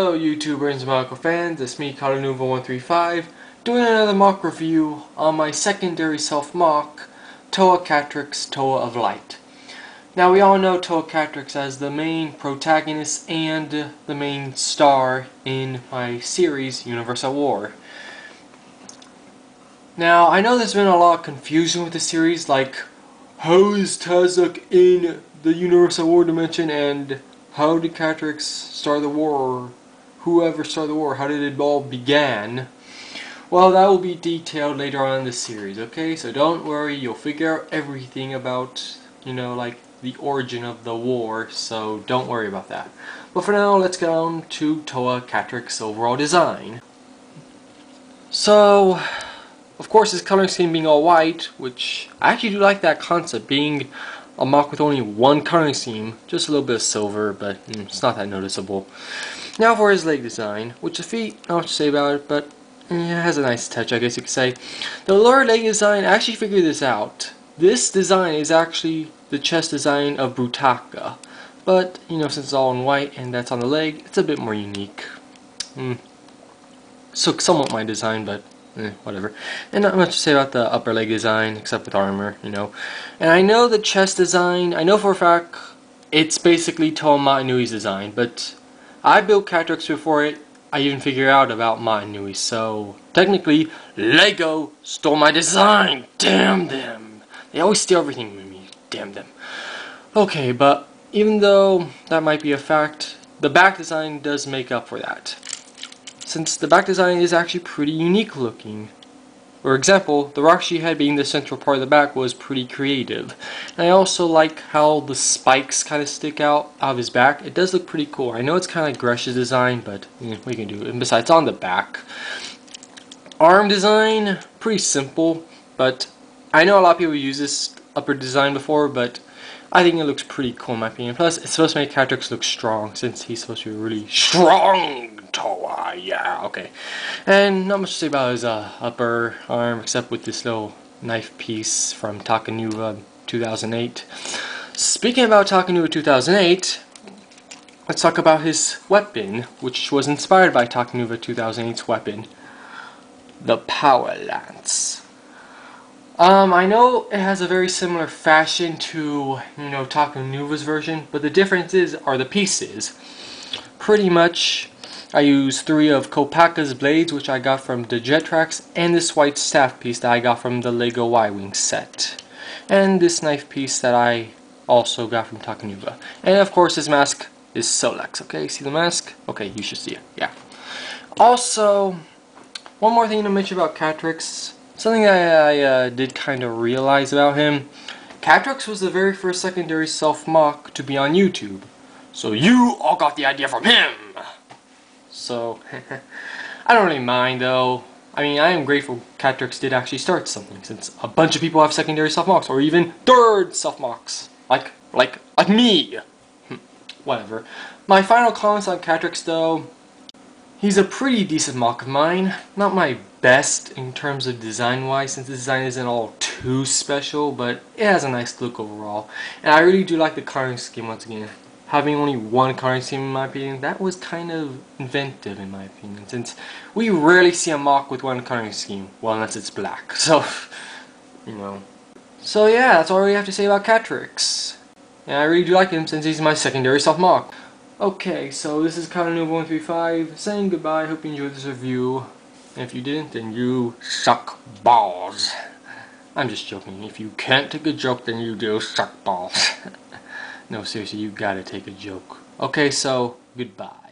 Hello YouTubers and M.O.C fans, it's me Katanova135 doing another MOC review on my secondary self-MOC, Toa Katrix, Toa of Light. Now we all know Toa Katrix as the main protagonist and the main star in my series, Universal War. Now I know there's been a lot of confusion with the series, like how is Tazuk in the Universal War dimension and how did Katrix start the war, or whoever started the war, how did it all begin? Well, that will be detailed later on in the series, okay? So don't worry, you'll figure out everything about, like the origin of the war, so don't worry about that. But for now, let's get on to Toa Katrix's overall design. So, of course, his coloring scheme being all white, which I actually do like that concept, being a MOC with only one coloring scheme, just a little bit of silver, but it's not that noticeable. Now for his leg design, which the feet, not much to say about it, but it has a nice touch, I guess you could say. The lower leg design, I actually figured this out. This design is actually the chest design of Brutaka, but since it's all in white and that's on the leg, it's a bit more unique. So somewhat my design, but whatever. And not much to say about the upper leg design, except with armor, And I know the chest design, I know for a fact it's basically Toa Matanui's design, but I built Katrix before it. I even figured out about Matanui, so technically Lego stole my design. Damn them. They always steal everything from me. Damn them. Okay, but even though that might be a fact, the back design does make up for that, since the back design is actually pretty unique looking. For example, the Roxy head being the central part of the back was pretty creative. And I also like how the spikes kind of stick out of his back. It does look pretty cool. I know it's kind of like Gresh's design, but we can do it. And besides, on the back. Arm design, pretty simple, but I know a lot of people use this upper design before, but I think it looks pretty cool in my opinion. Plus, it's supposed to make Katrix look strong, since he's supposed to be really strong. Toa, yeah, okay. And not much to say about his upper arm, except with this little knife piece from Takanuva 2008. Speaking about Takanuva 2008, let's talk about his weapon, which was inspired by Takanuva 2008's weapon, the Power Lance. I know it has a very similar fashion to, Takanuva's version, but the differences are the pieces. Pretty much, I used 3 of Kopaka's blades, which I got from the Jet Tracks, and this white staff piece that I got from the Lego Y-Wing set. And this knife piece that I also got from Takanuva. And of course, his mask is Solex, okay? See the mask? Okay, you should see it, yeah. Also, one more thing to mention about Katrix. Something that I did kind of realize about him. Katrix was the very first secondary self-MOC to be on YouTube. So you all got the idea from him! So, I don't really mind though. I mean, I am grateful Katrix did actually start something, since a bunch of people have secondary self-MOCs, or even third self-MOCs. Like me! Whatever. My final comments on Katrix though. He's a pretty decent MOC of mine. Not my best in terms of design-wise, since the design isn't all too special, but it has a nice look overall. And I really do like the coloring scheme once again. Having only one coloring scheme in my opinion, that was kind of inventive in my opinion, since we rarely see a MOC with one coloring scheme, well unless it's black, so, So yeah, that's all I really have to say about Katrix. And I really do like him since he's my secondary self-MOC. Okay, so this is Katanova135 saying goodbye. Hope you enjoyed this review. And if you didn't, then you suck balls. I'm just joking. If you can't take a joke, then you do suck balls. No, seriously, you gotta take a joke. Okay, so goodbye.